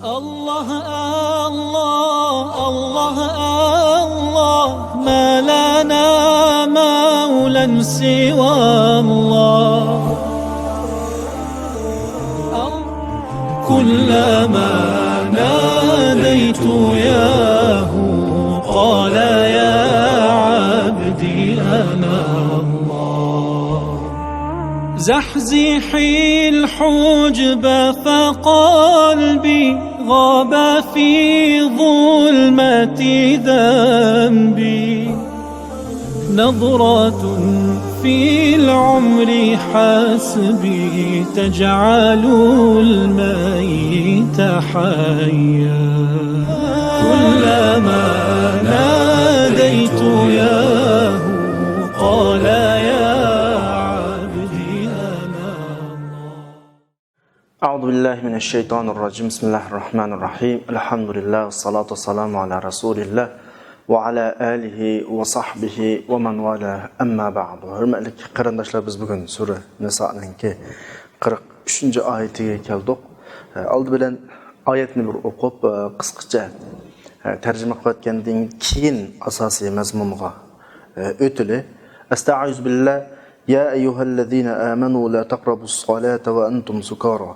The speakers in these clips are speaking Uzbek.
الله الله الله الله ما لنا مولى سوى الله كلما ناديت ياه قال يا عبدي أنا الله زحزحي الحجب فقلبي غاب في ظلمة ذنبي نظرة في العمر حسبي تجعل الميت حيا كلما ناديت ياه قال يا عبدي أنا الله. أعوذ بالله من الشيطان الرجيم. بسم الله الرحمن الرحيم. الحمد لله والصلاة والسلام على رسول الله وعلى آله وصحبه ومن والاه. أما بعد. Hürmetli qarindoshlar, biz bugun sura Niso'ning 43-oyatiga keldik. Oldi bilan oyatni bir o'qib, qisqacha tarjima qilayotgandan keyin asosiy mazmunga o'tili. Astag'izu billah. Ya ayyuhallazina amanu la taqrabus salata wa antum sukara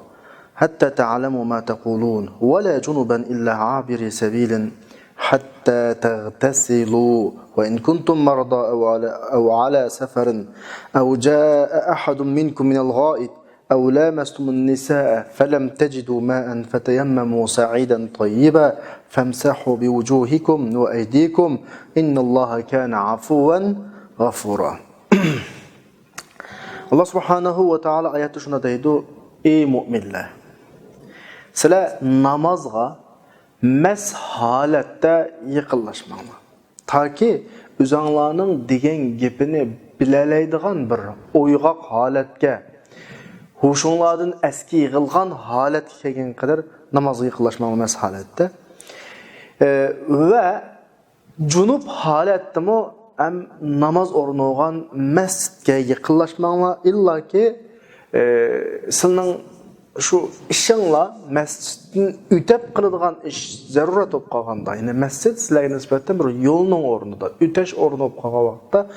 hatta ta'lamu ma taqulun wa la junuban illa 'abiri sabilin حتى تغتسلوا وإن كنتم مرضى أو على سفر أو جاء أحد منكم من الغائط أو لامستم النساء فلم تجدوا ماء فتيمموا سعيدا طيبا فامسحوا بوجوهكم وأيديكم إن الله كان عفوا غفورا. الله سبحانه وتعالى آياته şuna deydi: Ey müminler, sizler namazga mes halatda yıqınlaşmanglar. Ta ki özüңlarning degan gepini bilalaydigan bir o'yg'oq holatga, hushinglardan eski yig'ilgan holatga kelgan qadar namozga yıqınlaşmanglar mes holatda. Va junub holatdami ham namoz o'rnagan masjidga yıqınlaşmanglar illaki sizning şu işinla mescidin ütep kılıdığan iş zarurat olup kalganda, yani mescid sizlerine nispetten bir yolunun ornunda, üteş ornu olup kalgan vaxtta,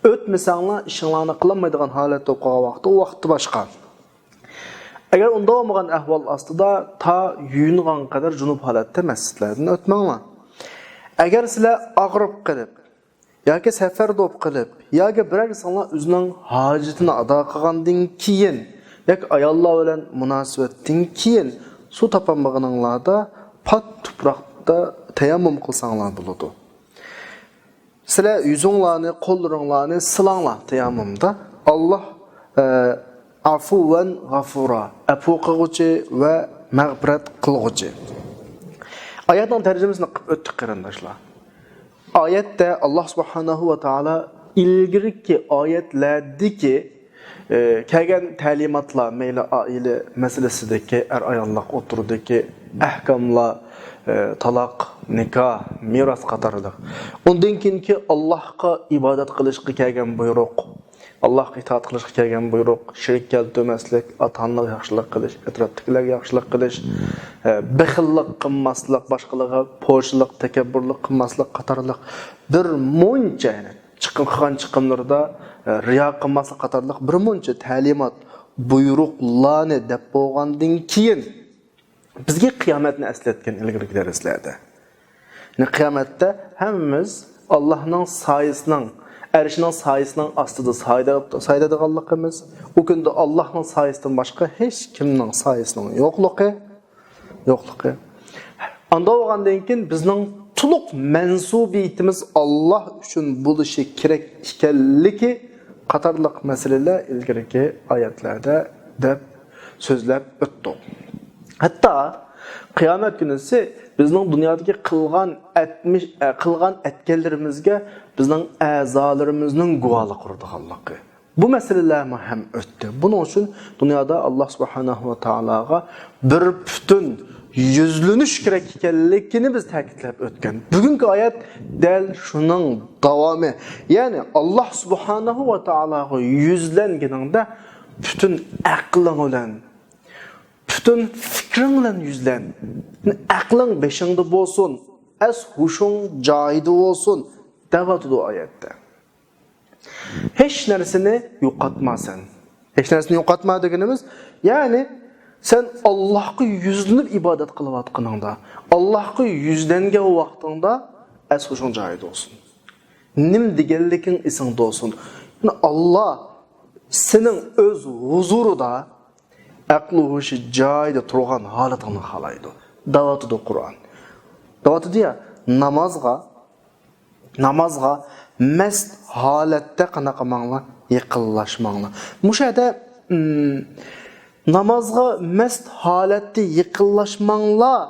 ötmesenle işinlerini kılamaydıgan halet olup kalgan vaxtta, o vaxtı başka. Eğer onda olmayan ahval aslında ta yuyungan kadar junub halette mescidlerden ötmeğine. Eğer sizler ağırıp kılıp, ya ki sefer olup kılıp, ya ki birer insanlar özünün hacetini ada kılgandın kiyin, yak ayallar bilen münasebetden keyin su tapanmağınızlarda pat tuproqda tayammum qilsanglar bo'ladi. Sizlar yüzüңlarni, qo'llaringlarni silanglar tayammumda. Alloh afuvan g'afura, afu qilguvchi va mag'firat qilguvchi. Oyatning tarjimasini qilib o'tdik qarindoshlar. Oyatda Alloh subhanahu va taolo ilgirki oyatlardagi kelgan ta'limotlar, mayli oila masalasidagi, ayollik o'tiridagi ahkomlar, taloq, nikoh, meros qatorliq. Undan keyinki Allohga ibodat qilishga kelgan buyruq, Allohga itoat qilishga kelgan buyruq, shirk keltirmaslik, ota-onalarga yaxshilik qilish, atrofdagilarga yaxshilik qilish, bixillik qilmaslik, boshqalarga po'shlik, takabburlik qilmaslik qatorliq bir muncha qilgan chiqimlarda riyo qilmaslik qatorliq bir muncha ta'limot, buyruqlarni deb bo'lgandan keyin bizga qiyomatni eslatgan ilgirki darslarda. Yani qiyomatda hammamiz Allohning soyasining, arshining soyasining ostida saydadig'anligimiz, u kunda Allohning soyasidan boshqa hech kimning soyasining yo'qligi. Anda bo'lgandan keyin bizning to'liq mansubiyatimiz Allah uchun bo'lishi kerak ekanligi qatorliq masalalar ilgirki oyatlarda deb so'zlab o'tdik. Hatto qiyomat kunisi bizning dunyodagi qilgan etganlarimizga bizning a'zolarimizning guvohlik quradiganligi. Bu meseleler ham o'tdi. Buning uchun dunyoda Alloh subhanahu va taologa bir butun yüzlünüş kerak ekanligini biz ta'kidlab o'tgan. Bugungi oyat dal shuning davomi. Ya'ni Alloh subhanahu va taologa yuzlanganingda butun aqling bilan, butun fikring bilan yuzlan. Aqling beshingda bo'lsin, as hushing joyida bo'lsin, da'vatida oyatda. Hech narsani yo'qotmasan. Hech narsani yo'qotma deganimiz, ya'ni sen Allohga yuzlanib ibodat qilayotganingda, Allohga yuzlangan vaqtingda as hushing joyida bo'lsin. Nim deganliging esingda bo'lsin. Allah sening o'z huzurida aqli hushi joyida turgan holatingni xohlaydi. Davatida Qur'on. Davatida ya namazga mast holatda qanaqa mangla yaqinlashmanglar. Mushada namazga mast holatda yaqinlashmanglar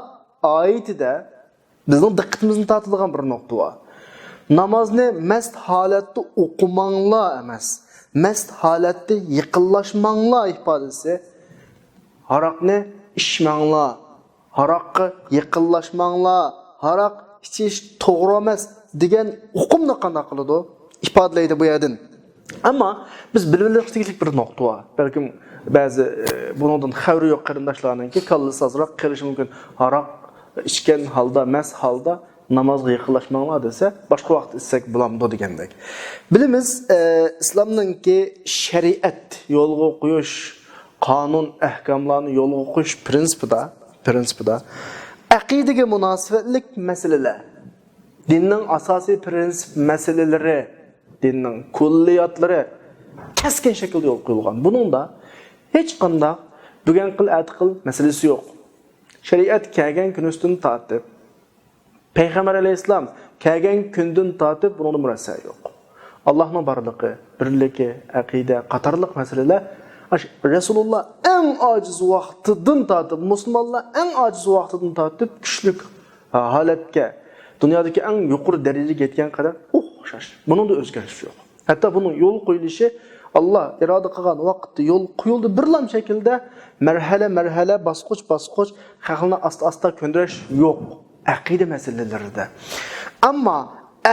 oyatida bizning diqqatimizni tortadigan bir nuqta bor. Namozni mast holatda o'qimanglar emas, mast holatda yaqinlashmanglar ifodasi haroqni ichmanglar, haroqqa yaqinlashmanglar, haroq ichish to'g'ri emas degan hukmni qanday qiladi? Ifodalaydi bu yerdan. Ammo biz bilishlik bir nuqta bor. Balkim ba'zi bundan xabari yo'q qarindoshlarninki kallasi azroq qilishi mumkin. Haroq ichgan holda, mast holda namozga yaqinlashmanglar desa, boshqa vaqt issak bo'lamdi degandek. Bilimiz, islomninki shariat yo'lga qo'yish, qonun ahkomlarni yo'lga qo'yish prinsipida aqidaga munosabatlik masalalar, dinning asosiy prinsip masalalari, dinning kulliyotlari keskin shaklda yo'l qo'yilgan. Buningda hech qanday bugun qil atqil masalasi yo'q. Shariat kelgan kundan tortib, Payg'ambar alayhisalom kelgan kundan tortib buningda murassa yo'q. Allohning borligi, birligi, aqida, qatorliq masalalar Rasululloh eng ojiz vaqtidan tortib, musulmonlar eng ojiz vaqtidan tortib kuchli holatga, dunyodagi eng yuqori darajaga yetgan qadar o'xshash. Buningda o'zgarish yo'q. Hatto buning yo'l qo'yilishi Allah iroda qilgan vaqtda yo'l qo'yildi birlam shaklda, marhala, bosqich, xalqni asta ko'ndirish yo'q aqida masalalarida. Ammo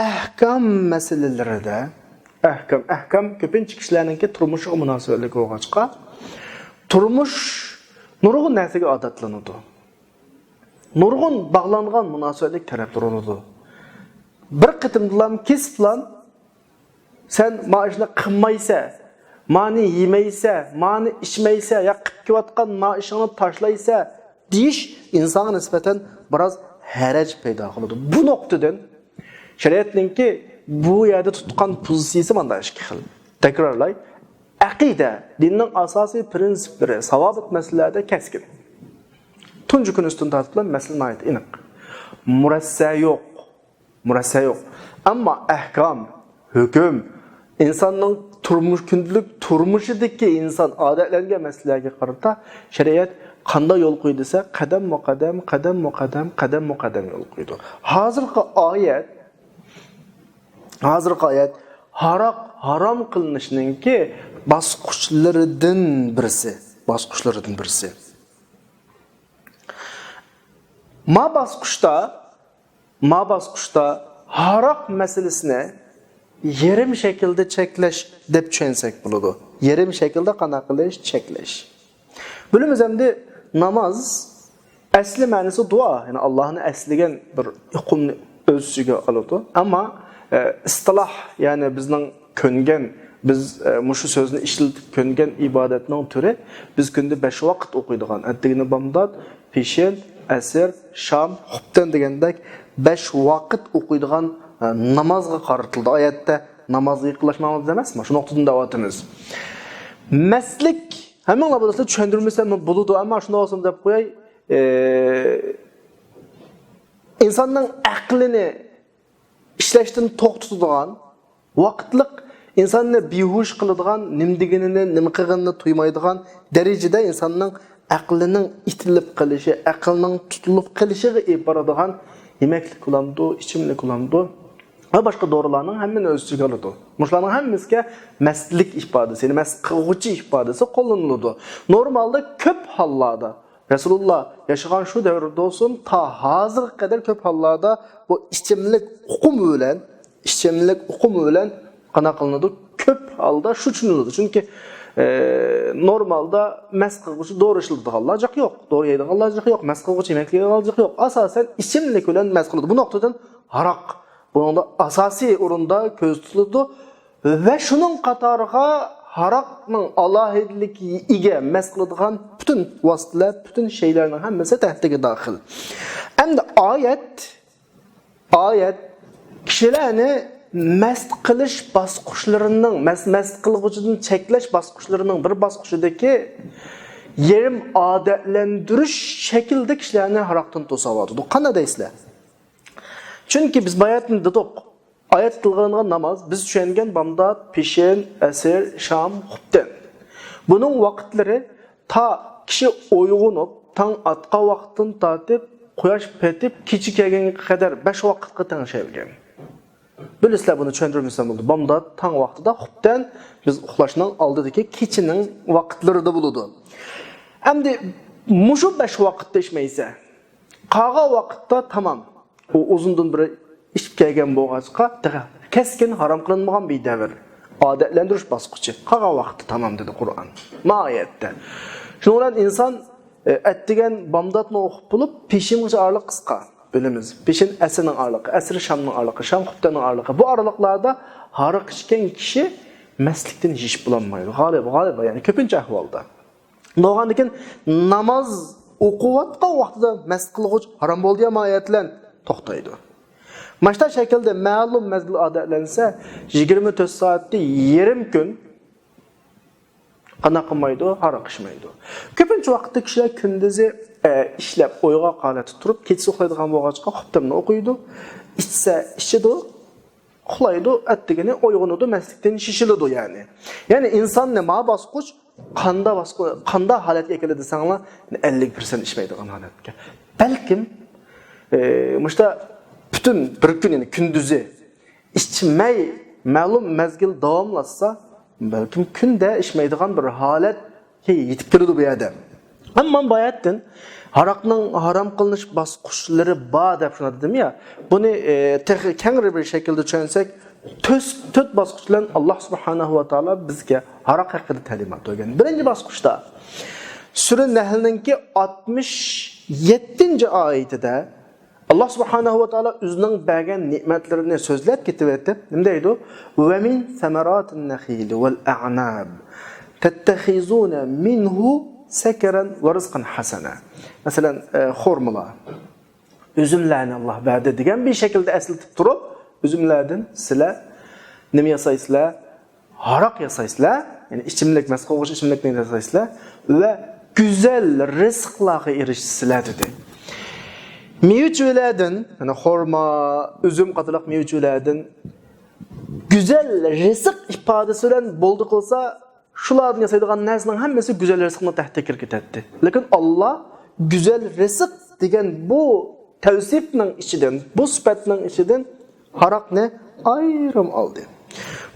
ahkam masalalarida ahkam ko'pincha kishilarningki turmushiga munosabatlik bo'lg'achqa, turmush nurg'un narsaga odatlanadi. Nurg'un bog'langan munosabatlik taraf turiladi. Bir qitimdan kesiblan sen maishni qilmaysa, mani yemaysa, mani ichmaysa, ya qilib kelayotgan maishini tashlaysa deyish insonga nisbatan biroz haraj paydo qiladi. Bu nuqtadan shariatninki bu yerda tutgan pozitsiyasi mana shu xil. Takrorlay, aqida dinning asosiy prinsiplari, savobit masalalarda keskin. Tunji kun ustun tortilgan masala aniq. Murassa yo'q. Ammo ahkom, hukm insonning kunlik turmushidagi inson odatlangan masalalarga qarata shariat qanday yo'l qo'ydi desa, qadam yo'l qo'ydi. Hozirgi oyat harom qilinishningki bosqichlaridan birisi. Ma bosqichda haroq masalasini yerim shaklda cheklash deb tushunsak bo'ladi. Yerim shaklda qanaqa qilish, cheklash. Bilimiz endi namoz asli ma'nosi duo, ya'ni Allohni asligan bir hukmni o'z ichiga oladi. Ammo istiloh, ya'ni bizning ko'ngan, biz mushu so'zni ishlatib ko'ngan ibodatning turi, biz kunda 5 vaqt o'qiydigan, atdigini bomdod, peshin, asr, shom, xubdan degandek 5 vaqt o'qiydigan namozga qaratildi. Oyatda namozga yaqinlashmamiz emasmi? Shu nuqtadan davatimiz. Maslik hammalar bo'lsa tushuntirmasa bo'ladi, ammo shunda olsam deb qo'yay, insonning aqlini ishlashdan to'xtatadigan, vaqtliq insonni behush qiladigan, nimdiginini, nima qilganini tuymaydigan darajada insonning aqlining itilib qilishi, aqlning tutilib qilishiga iboradigan yemeklik qilamdi, ichimlik qilamdi va boshqa dorilarning hammani o'z ichiga oladi. Mushlarning hammasiga mastlik ifodasi, ya'ni mast qilg'uchi ifodasi qo'llaniladi. Normalda ko'p hollarda Rasululloh yaşagan shu davrda olsun ta hozirga qadar ko'p hollarda bu ichimlik hukmi bilan qana qilinadi. Ko'p holda shu tushuniladi. Chunki Normalda mast qilguvchi doğru ishlatadiganlar yo'q, doğru yeydiganlar yo'q, mast qilguvchi yemek yeydiganlar yo'q. Asosan ichimlik bilan mast qiladi. Bu nuqtadan haroq buningda asosiy o'rinda ko'z tutiladi va shuning qatoriga haroqning alohidligiga mast qiladigan butun vositalar, butun shaylarning hammasi tahtiga daxil. Endi oyat kishilarni mast qilish bosqichlarining, mast qilg'uchidan cheklash bosqichlarining bir bosqichidagi yerim odatlantirish shaklida kishilarni haroqdan to'sayotdi. Qanday deysizlar? Chunki biz bayatni dedik. Oyat tilg'angan namoz biz tushungan bamdod, peshin, asr, sham, xubdan. Buning vaqtlari ta kishi uyg'onib, tong atqa vaqtdan tortib, quyosh petib, kechi kelgunga qadar 5 vaqtga tengshaygan. Bilisizlar buni tushuntirmasam bo'ldi. Bamdod tong vaqtida, xubdan biz uxlashning oldidagi kechining vaqtlarida bo'ladi. Endi mushu 5 vaqtda ishmaysa, qolgan vaqtda tamam. O uzundan bir ishib kelgan bo'lg'achqa keskin harom qilinmagan bir davr. Odatlantirish bosqichi. Qolgan vaqtda tamam dedi Qur'on. Oyatda. Shuning bilan inson atdigan bamdodni o'qib bo'lib, peshingacha oraliq qisqa bilamiz. Peshin asrning oraliqi, asr shamning oraliqi, sham xubtaning oraliqi. Bu oraliklarda haroq ichgan kishi mastlikdan yeyib bo'lmaydi. G'olib, ya'ni ko'pincha ahvolda. No'g'andikin namoz o'qiyotgan vaqtida mast qilg'uch harom bo'ldi ham oyatlar to'xtaydi. Mana shaklda ma'lum mazgil odatlansa 24 soatda yarim kun qana qilmaydi, haroq ichmaydi. Ko'pincha vaqtda kishilar kunduzi ishlab uyg'oq holatda turib, kechasi uxlaydigan bo'lg'achqa xubtamni o'qiydi, ichsa ichidi, uxlaydi, atdigini uyg'onadi, mastlikdan shishiladi yani. Ya'ni insonni ma bosqich qanda holatga keladi desanglar 50% ichmaydigan holatga. Balkim Muşta bütün bir gün yani gündüzü içmey ma'lum mezgil davamlasa belki günde içmeydiğin bir halet yetip keladi bu yerda. Amma bayatdan haroqning harom qilinish bosqichlari bor deb shuni dedim ya. Buni kengri bir shaklda tushunsak, 4 bosqich bilan Alloh subhanahu va taolo bizga haroq haqida ta'limot bergan. Birinchi bosqichda Sura Nahl'ninki 67-oyatida Allah subhanahu wa ta'ala o'zining bergan ne'matlarini so'zlab ketibdi. Nima deydi? "Va min samaratin nakhil wal a'nab tattakhizuna minhu sakaran wa rizqan hasana." Masalan, xurmolar. Üzümlarni Allah berdi degan bir shaklda aslatib turib, üzümlardan sizlar nima yasaysizlar? Haroq yasaysizlar, ya'ni ichimlik masqovg'ish ichimlikni yasaysizlar va go'zal rizqlarga erishsizlar dedi. Mevculardan, yani xurmo, üzüm qatilaq mevculardan güzel rizq ifodasi bilan bo'ldi qilsa, shularni yasaydigan narsaning hammasi güzel rizqni tahta kirib ketadi. Lekin Alloh güzel rizq degan bu tavsifning ichidan, bu sifatning ichidan haroqni ayrim oldi.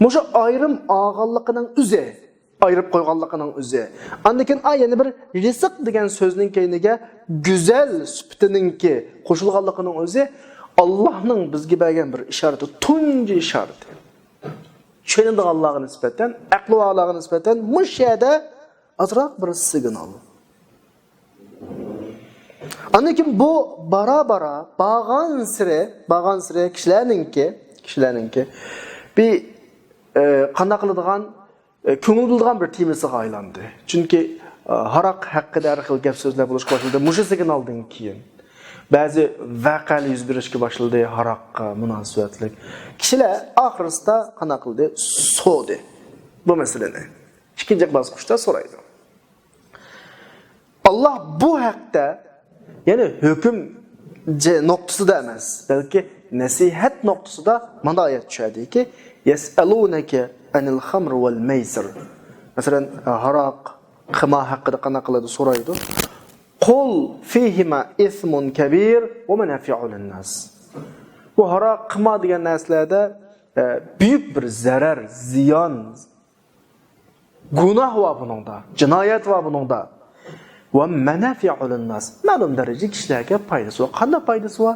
Mushu ayrim olganligining o'zi ayırıp qo'yganligining o'zi. Andikin yana bir rizq degan so'zning keyniga go'zal sifatiningki qo'shilganligining o'zi Allohning bizga bergan bir ishorati, tunji ishorati. Tushunadigan Allohga nisbatan, aqli va Allohga nisbatan mushada azroq bir signal. Andikin bu bara bağan sire kishilarningki bir qanday qiladigan ko'ngil bildigan bir temasiga aylandi. Chunki haroq haqida har xil gap so'zlar bo'lishga boshladi. Mushu signaldan keyin ba'zi voqealar yuz berishga boshladi haroqqa munosabatlik. Kishilar oxirsida qana qildi? So'di. Bu masalani ikkinchi bosqichda so'raydi. Alloh bu haqda ya'ni hukm nuqtasida emas, balki nasihat nuqtasida mana oyat tushadiki, yas'alunaka anil khamr wal maysir. Masalan, haroq, qimor haqida qana qiladi so'raydi. Qul fihima ismun kabir va manafi'u lin-nas. Bu haroq, qimor degan narsalarda büyük bir zarar, ziyon, gunoh va buningda, jinoyat va buningda. Va manafi'u lin-nas. Ma'lum darajada kishilarga foydasi va qanday foydasi va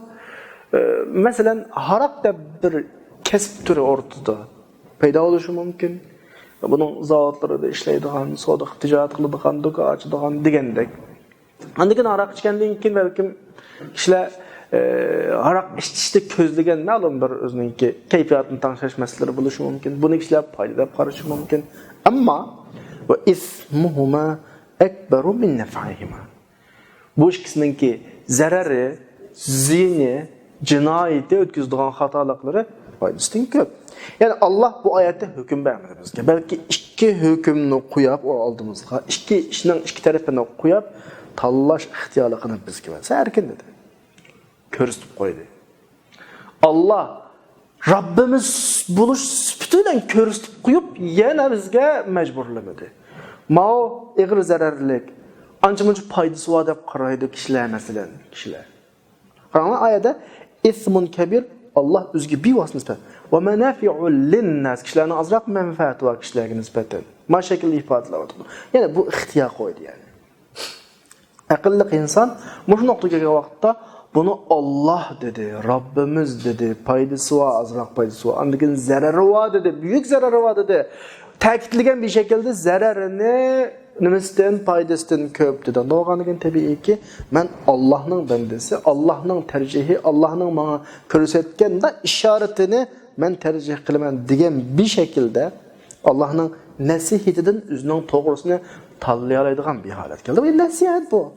masalan, haroq deb bir kasb turi o'rtada paydo bo'lishi mumkin. Bunun zavatları da işleydiğin, soda ticaret kılıdığın, dükkan açıdığın degendek. Andikin arak içkendiğin kim belki kişiler arak içti közlegen ma'lum bir özününki keyfiyatını tanışış meseleleri buluşu mümkün. Bunu kişiler payda karışı mümkün. Ama ve ismuhuma ekberu min nef'ihima. Bu ikisininki zararı, ziyni, cinayeti ötküzdüğün hatalıkları faydasından köp. Yani Allah bu ayette hüküm vermedi bizge. Belki iki hükümünü koyup o aldığımızda, iki tarafını koyup tallaş ihtiyarlığını bizge verse erken dedi. Körüstüp koydu. Allah Rabbimiz buluş süpütüyle körüstüp koyup yine bizge mecburlamadı. Mao eğer zararlık, ancak paydası var deyip qaraydı kişiler mesela kişiler. Ama ayette ismun kebir Allah özgü bir vasf nispet. Ve menafi'u linnas kişilerin azraq menfaati var kişilerine nispeten. Ma şekilde ifadeler var. Yani bu ihtiyar koydu yani. Akıllı insan bu noktaya vakitte bunu Allah dedi, Rabbimiz dedi, paydası var, azraq paydası var. Andaki zararı var dedi, büyük zararı var dedi. Ta'kidlagan bir şekilde zararını nimesinden paydasından köp dedi. Doğanıgın tabii ki ben Allah'ın bendesi, Allah'ın tercihi, Allah'ın bana körüsetken de işaretini ben tercih kılmam diyen bir şekilde Allah'ın nesihetinden üzünün doğrusunu tanıyalaydıgan bir halet geldi. Bu nasihat bu.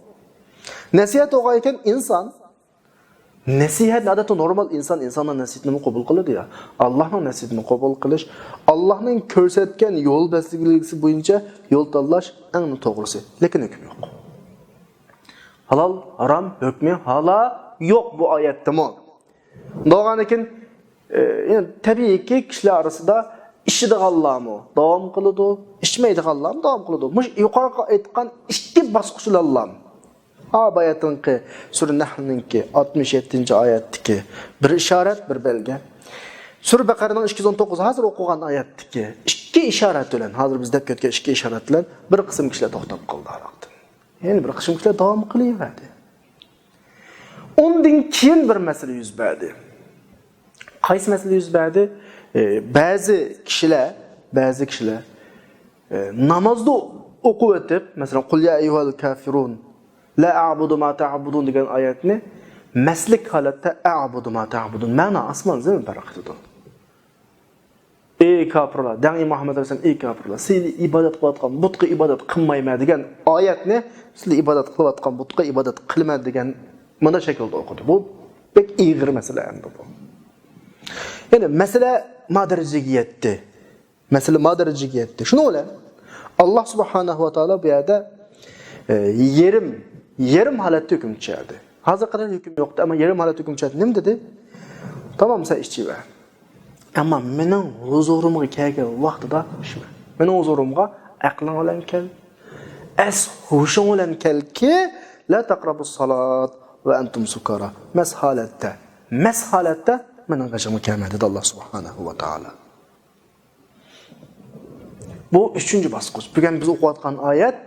Nasihat oğayken insan nasihat adeta normal insanın nasihatini kabul kılır ya. Allah'ın nasihatini kabul kılış, Allah'ın körsetken yol besligisi boyunca yol tanlaş en doğrusu. Lekin hüküm yok. Halal, haram, hükmü hala yok bu ayette mi? Doğanıkin yani tabii ki kişiler arasında işidik Allah'ımı devam kılıdı, işmeydik Allah'ım devam kılıdı. Muş yukarı etken iki basqıçlı Allah'ım. Ayet'inki Sure Nahl'ninki 67. ayetteki bir işaret, bir belge. Sure Bakara'nın 219 hazır okugan ayetteki iki işaret bilen, hazır bizde kötke iki işaret bilen bir kısım kişiler toxtab qaldı araqdan. Yani bir kısım kişiler devam qılayverdi. Ondan keyin bir mesele yüz berdi. Qaysi mesele yüz berdi? Bazı kişiler namazda okup etip, mesela "Kul ya eyyuhel kafirun la a'budu ma ta'budun" degan oyatni meslik holatda a'budu ma ta'budun ma'no asman zamin farq qiladi. Ey kafirlar, dani Muhammad alayhisalom ey kafirlar, sizlar ibodat qilayotgan butqa ibodat qilmayman degan oyatni sizlar ibodat qilayotgan butqa ibodat qilma degan mana shaklda o'qidi. Bu pek ig'ir masala endi bu. Yani mesele madarajaga yetdi. Shuni bilan Allah subhanahu va taolo bu yerda yerim holatda hukm chiqardi. Hozir qadar hukm yo'qdi, ammo yerim holatda hukm chiqardi. Nima dedi? Tamam, sen ishchiva. Ammo mening huzurimga kelgan vaqtida ishma. Mening huzurimga aqling bilan kel. Hushing bilan kelki, la taqrabus salat va antum sukara. Mas holatda mening g'ashimga kelmadi dedi Allah subhanahu va taolo. Bu 3-chi bosqich. Bugun biz o'qiyotgan oyat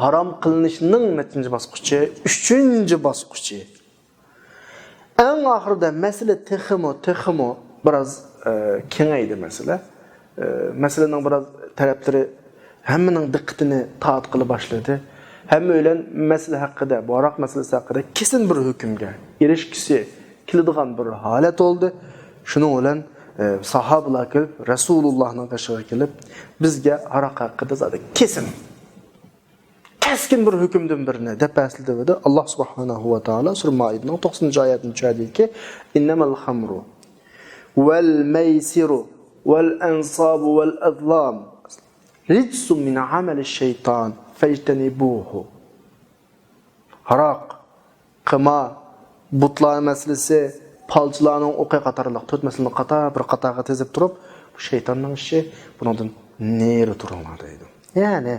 harom qilinishining nechinchi bosqichi? 3-chi bosqichi. Eng oxirida masala texmo biroz kengaydi masala. Masalaning biroz talablari hammaning diqqatini ta'at qila boshladi. Hamma o'ylan masala haqida, bu aroq masalasi haqida kesin bir hukmga erishkisi keladigan bir holat oldi. Shuning bilan sahabalar kelib, Rasulullohning qashig'iga kelib, bizga aroq haqida zada keskin bir hukmdan birini deb aslida Allah subhanahu va taolo Sura Maidaning 90-oyatini aytadiki, innamal khamru wal maysiru wal ansabu wal azlam rijsun min amali shaytan fajtanibuhu. Aroq, qimor, butlar masalasi, palchilarning o'qi qatorliq to'rt masalani bir qatorga tezib turib, bu shaytonning ishi, bundan neri turinglar deydi. Ya'ni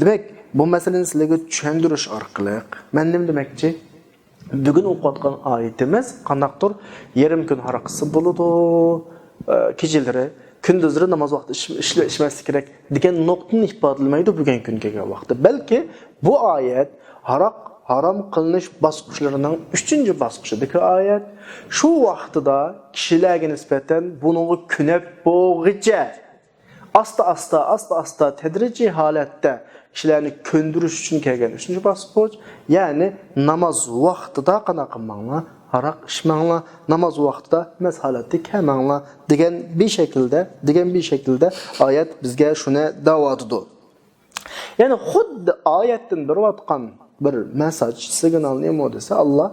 demak, bu masalani sizlarga tushuntirish orqali men nima demoqchi? Bugun o'qiyotgan oyatimiz qanaqdir yarim kun haroqisi bo'ladi, kechalari, kunduzlari namoz vaqti ishmaslik kerak degan nuqtani ifodalamaydi bugun kunga kelgan vaqtda. Balki bu oyat harom qilinish bosqichlarining 3-chi bosqichidagi oyat. Shu vaqtida kishilarga nisbatan buningga kunab bo'g'icha asta tedrici holatda kishilarni ko'ndirish uchun kelgan 3-bosqich, ya'ni namoz vaqtida qanaqa qilmanglar, haraq ichmanglar, namoz vaqtida mas holatda kelmanglar degan bir shaklda oyat bizga shuni da'vat etdi. Ya'ni xuddi oyatdan berayotgan bir mesaj, signal nima desa Allah,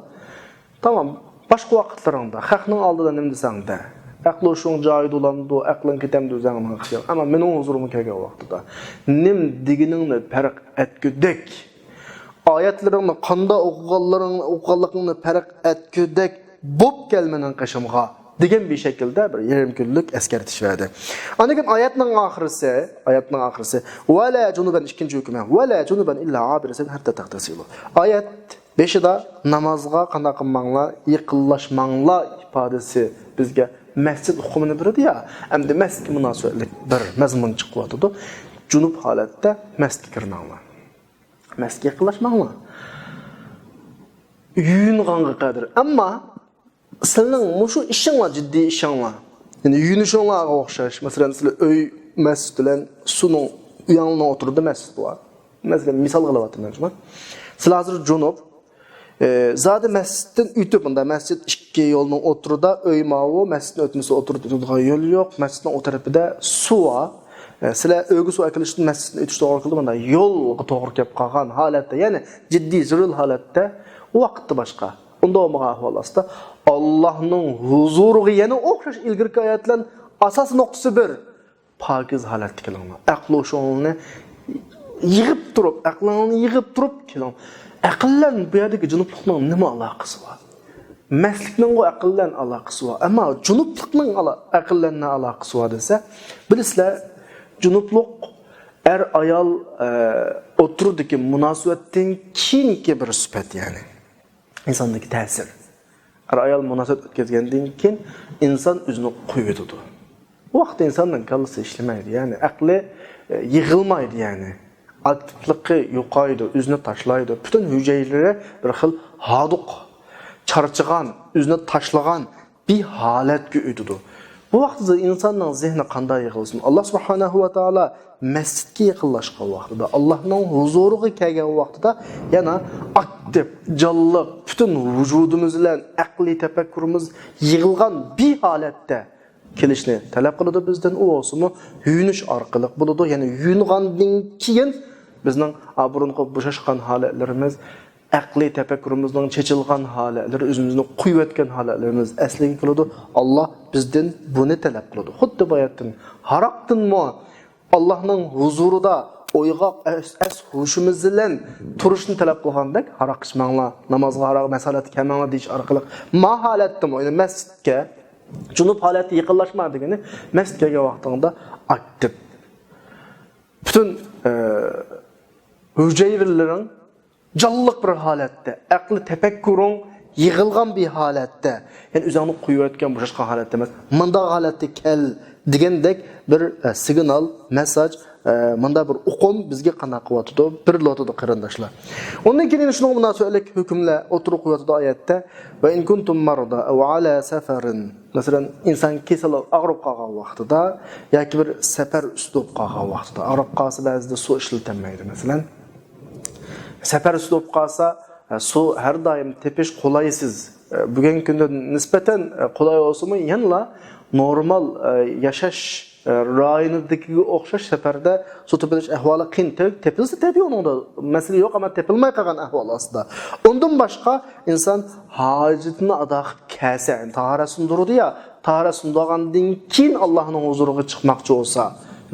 tamam, boshqa vaqtlaringda xalqning oldida nima desangda, aql o'shun joyida ulandı, aqlın ketemdi o'zingni qilgan. Ammo mening huzurimga kelgan vaqtida nim diginingni farq etgudek, oyatlaringni qanda o'qiganligingni farq etgudek bo'p kelmening qashimga degan bir shaklda bir yarim kunlik eskartish verdi. Anikin oyatning oxirisi va la junuban ikkinchi hukmi va la junuban illa abirsan hatta taqtasilu. Oyat 5da namozga qanday qilmanglar, yiqillashmanglar ifodasi bizga masjid hukmini beradi ya. Endi masjidga munosabatlik bir mazmun chiqyapti. Junub holatda masjidga kirmanglar. Masjidga yaqinlashmanglar. Yuyunganga qadar. Ammo sizning mushu ishinglar jiddiy ishinglar. Yani yuyunishinglarga o'xshash. Masalan, sizlar uy masjid bilan suvning uyanına oturdi masjid var. Masalan, misal qilyapman men. Sizlar hozir junub Zade mescidden ütüp bunda mescid 2 yolunun oturda öymağı, mescidin ötmesi oturduğu yol yok. Mescidin o tarafında su var. Sizler övgü su akılıştın mescidin ötüşte orkıldı bunda yol doğru kep kalkan halette. Yani ciddi zırıl halette o vakitte başka. Onda olmağa ahvalasında Allah'ın huzuru yani okşaş ilgirki ayetlerin asas noktası bir pakiz halette kelanlar. Aklı şoğunu yığıp durup kelanlar. Aqllan bu yerdagi junublikning nima aloqasi bor? Maslikning o aqllan aloqasi bor. Ammo junublikning aqllanning aloqasi bor desa, bilasizlar, junublik ayol o'tirdagi munosabatdan keyingi bir sifat yani. İnsondagi ta'sir. Ayol munosabat o'tkazgandan keyin inson o'zini qo'yadi. Bu vaqtda insonning kallasi ishlamaydi, ya'ni aqli yig'ilmaydi yani. Aktifliği yo'qaydi, o'zini tashlaydi. Bütün hücrelere bir xil haduq, charchigan, o'zini tashlagan bir holatga o'tadi. Bu vaqtda insonning zehni qanday yig'ilsin? Alloh subhanahu va taolo masjidga yaqinlashgan vaqtida, Allohning huzuriga kelgan vaqtida yana aktiv, jonli, bütün vujudimiz bilan aqliy tafakkurimiz yig'ilgan bir holatda kelishni talab qiladi bizdan. U o'simi yuyunish orqali bo'ladi. Ya'ni yuyungandan keyin bizning burunqi bo'shashgan holatlarimiz, aqliy tafakkurimizning chechilgan holatlari, o'zimizni quyayotgan holatlarimiz asliga keladi. Alloh bizdan buni talab qiladi. Xuddi bu oyatdan haraqdinmi Allohning huzurida o'yg'oq hushimiz bilan turishni talab qilgandek, haraq ichmanglar, namozga haraq masalat kelmanglar deyish orqali ma holatda masjidga junub holatda yaqinlashma degani masjidga kelgan vaqtingda aktiv. Bütün hücrelerin canlılık bir halatda, aqli tefekkürün yığılgan bir halatda, yani üzerine koyuyotgan boşka halatda emas, mında halatda kel degandek bir signal, mesaj, mında bir uqum bizga qanday qilyapti, bir lotada qarindoshlar. Ondan keyin shunga munosabatlik hukmlar o'tirib qo'yadi oyatda va in kuntum marda aw ala safarin. Masalan, inson kasal og'rib qolgan vaqtida yoki bir safar ustib qolgan vaqtida, og'rib qolsa ba'zida suv ishlatilmaydi. Masalan, safar ustib qolsa suv har doim tepish qulaysiz. Bugungi kunda nisbatan qulay bo'lsa-mu, yana normal yashash rayonidagi o'xshash safarda suv tepilish ahvoli qiyin. Tepilsa tabiiy unda masala yo'q, ammo tepilmay qolgan ahvol ostida. Undan boshqa inson hojatini ado qilib kelsa, tahoratini durdi ya, tahoratini olgandan keyin Allohning huzuriga chiqmoqchi bo'lsa,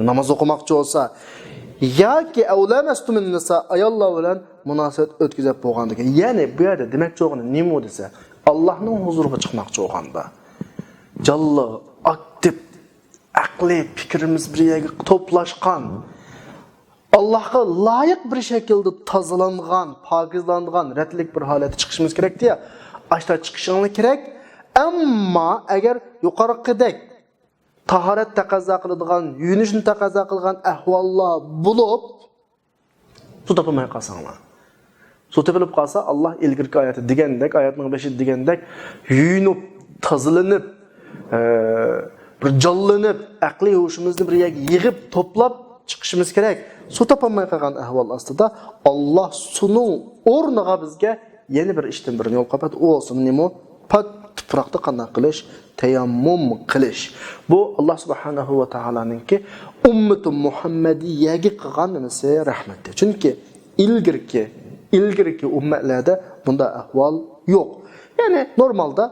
namoz o'qimoqchi bo'lsa, yoki avlamastumin nisa ayollar bilan munosabat o'tkazib bo'lgandan keyin, ya'ni bu yerda demakchi bo'lgani nima desa, Allohning huzuriga chiqmoqchi bo'lganda jonli, aktiv, aqli fikrimiz bir yerga to'plashgan, Allohga loyiq bir shaklda tozalangan, pokizlangan, ratlik bir holatda chiqishimiz kerak-da. Ashta chiqishimiz kerak. Ammo agar yuqorqidek tahorat taqozo qiladigan, yuyunishni taqozo qilgan ahvollar bo'lib, suv topolmay qolsanglar. Suv topilib qolsa, Alloh ilgirki oyati degandek, oyatning 5 degandek, yuyunib, tozalanib, bir jonlanib, aqliy hoshimizni bir yerga yig'ib, to'plab chiqishimiz kerak. Suv topolmay qolgan ahvol ostida Alloh suvning o'rniga bizga yana bir ishdan birini yo'l qo'yadi. U bo'lsin nima? Pak tuproqda qanday qilish, tayammum qilish. Bu Alloh subhanahu va taolaninki ummati Muhammadiyaga qilgan nimasi rahmatdir. Chunki ilgirki ummatlarda bunda ahvol yo'q. Ya'ni normalda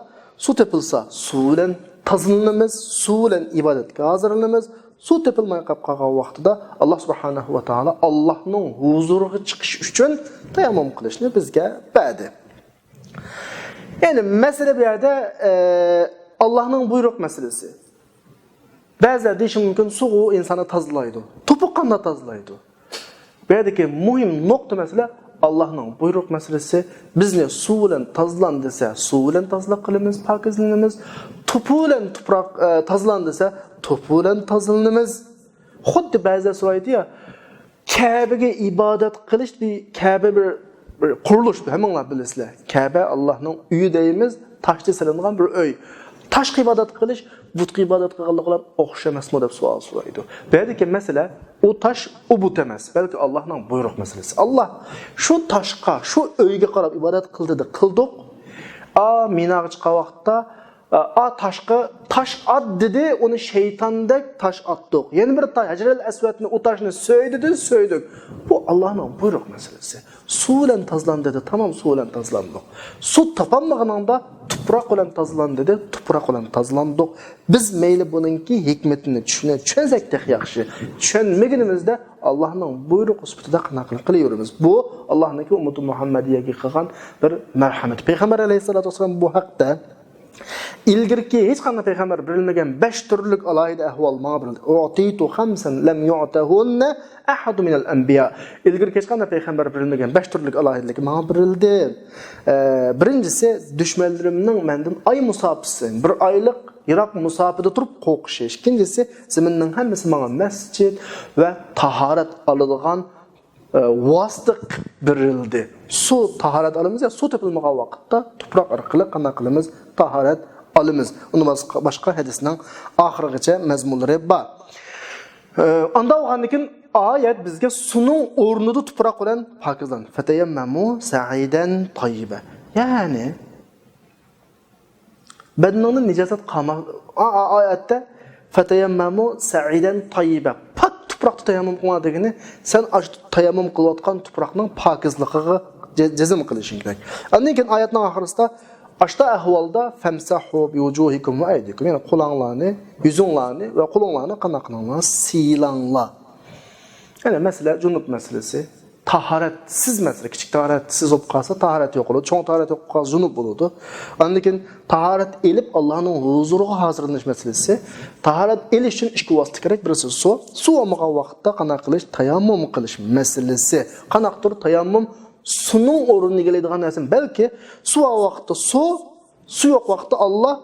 suv tepilsa, suv bilan tozalanamiz, suv bilan ibodatga hozirlanamiz. Suv tepilmay qolgan vaqtida Alloh subhanahu va taolo Allohning huzuriga chiqish uchun tayammum qilishni bizga berdi. Yani mesele bir yerde Allah'ın buyruk meselesi. Bazıları deyişim mümkün suğu insanı tazlaydı. Topuk kanla tazlaydı. Bir yerdeki muhim nokta mesele Allah'ın buyruk meselesi. Biz ne su ile tazlan dese su ile tazla kılımız, pakizlenimiz. Topu ile toprak tazlan dese topu ile tazlanımız. Xuddi bazıları soraydı ya, Kabe'ye ibadet kılış bir Kabe bir quruluş bu hemenler bilesizler. Kabe Allah'ın üyü deyimiz, taşta salıngan bir öy. Taş ibadet kılış, but ibadet kılışlar oxşamasmı deb sual soraydı. Belki mesela o taş o but emas, belki Allah'ın buyruq meselesi. Allah şu taşqa, şu öyge qarab ibadet kıldı, kıldık. Minaga chiqqan vaqtda taş at dedi, onu şeytandek taş attık. Yeni bir taş, Hacer-el Esved'ni o taşını söydük. Bu Allah'ın buyruk meselesi. Su ile tazlan dedi, tamam su ile tazlandık. Su tapanmağında toprak ile tazlan dedi, toprak ile tazlandık. Biz meyli bununki hikmetini düşünsek de yaxşı. Düşünmeginimizde Allah'ın buyruk üstüde qanaqlik qiliyoruz. Bu Allah'ınki ümmeti Muhammediye'ye qilgan bir merhamet. Peygamber aleyhissalatu vesselam bu haqda ilgirki hech qanday payg'ambar berilmagan 5 turlik alohida ahvol menga berildi. Utitu khamsan lam yu'tahunna ahad min al-anbiya. Ilgirki hech qanday payg'ambar berilmagan 5 turlik alohidalik menga berildi. Birinchisi dushmanlarimning mendan ay musofisi, bir oylik Iroq musofida turib qo'qish. Ikkinchisi zaminning hammasi menga masjid va tahorat oladigan vasita berildi. Su tahorat olamiz ya, su topilmagan vaqtda tuproq orqali qanday qilamiz? Tahorat olamiz. Uni boshqa hadisning oxirigacha mazmunlari bor. Anda o'qandan oyat bizga suvning o'rnida tuproq bilan pokizlan. Fatayammamu sa'idan tayyiba. Ya'ni badnning nijosat qolma oyatda fatayammamu sa'idan tayyiba. Pak tuproqda tayammum qilma degani, sen tayammum qilayotgan tuproqning pokizligiga jazm qilishing kerak. Ondan keyin oyatning oxirisida Aşta ahvalda femsahu bi wujuhikum ve aydikum. Yani kulağlarını, yüzünlerini ve kulağlarını qanaqlanlar silanglar. Yani mesela cunup meselesi, taharet siz mesela küçük taharet siz olup qalsa taharet yok olur. Çoğun taharet yok qalsa cunup olurdu. Ondan keyin taharet elip Allah'ın huzuriga hazırlanish meselesi. Taharet elish uchun ikki vosita kerak. Birisi su. Su olmagan vaqtda qanaq qilish, tayammum qilish meselesi. Qanaqdir tayammum Sunun o'rniga keladigan narsa balki su vaqtida su yo'q vaqtda Alloh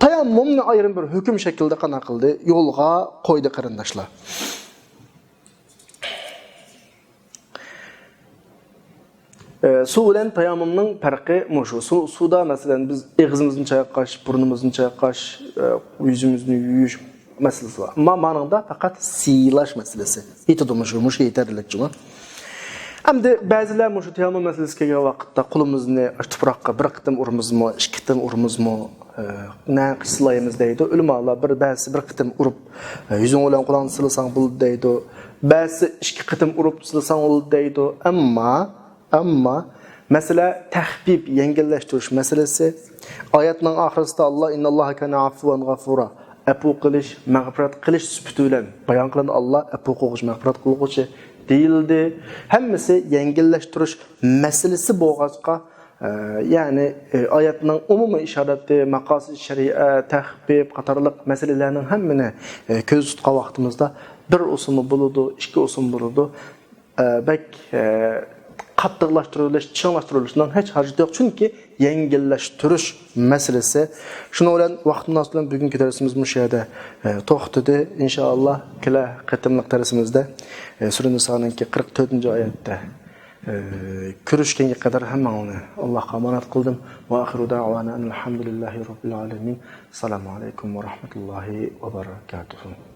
tayammumni ayrim bir hukm shaklida qana qildi, yo'lga qo'ydi qarindoshlar. Su bilan tayammumning farqi mushu. Suda masalan biz og'zimizni chayqash, burnimizni chayqash, yuzimizni yuvish masalasi bor. Ammo ma'noda faqat siylash masalasi. Yetadi mushu yetarli juma. Hamda ba'zilar mushu tayammum masalasiga kelgan vaqtda qo'limizni tuproqqa bir qitim urimizmi, ikki qitim urimizmi, na qislaymiz deydi. Ulamolar ba'zi bir qitim urib, yuzing bilan qo'lingni silasang bo'ldi deydi. Ba'zi ikki qitim urib silasang bo'ldi deydi. Ammo masala tahbib, yengillashtirish masalasi. Oyatning oxirisida Alloh innalloha kana afwan g'afura. Afu qilish, mag'firat qilish sifati bilan bayon qilindi. Alloh afu qilish, mag'firat qiluvchi deyildi. Hammasi yengillashtirish masalasi bo'lg'achqa, ya'ni oyatning umumiy ishorati, maqosid shariat, tahbib qatorliq masalalarning hammani ko'z tutgan vaqtimizda bir usumi bo'ladi, ikki usul bo'ladi. Bak qattiqlashtirish, chiqlashtirishdan hech hojat yo'q, chunki yengillashtirish masalasi. Shuni bilan vaqtimiz bilan bugungi darsimiz bu yerda to'xtadi. Inshaalloh kela qatimliq darsimizda Sura Niso'ning 44-oyatda Ko'rishganga qadar hammani Allohga omonat qildim. Va axiru da'wana alhamdulillahi robbil alamin. Assalomu alaykum va rahmatullohi va barakatuh.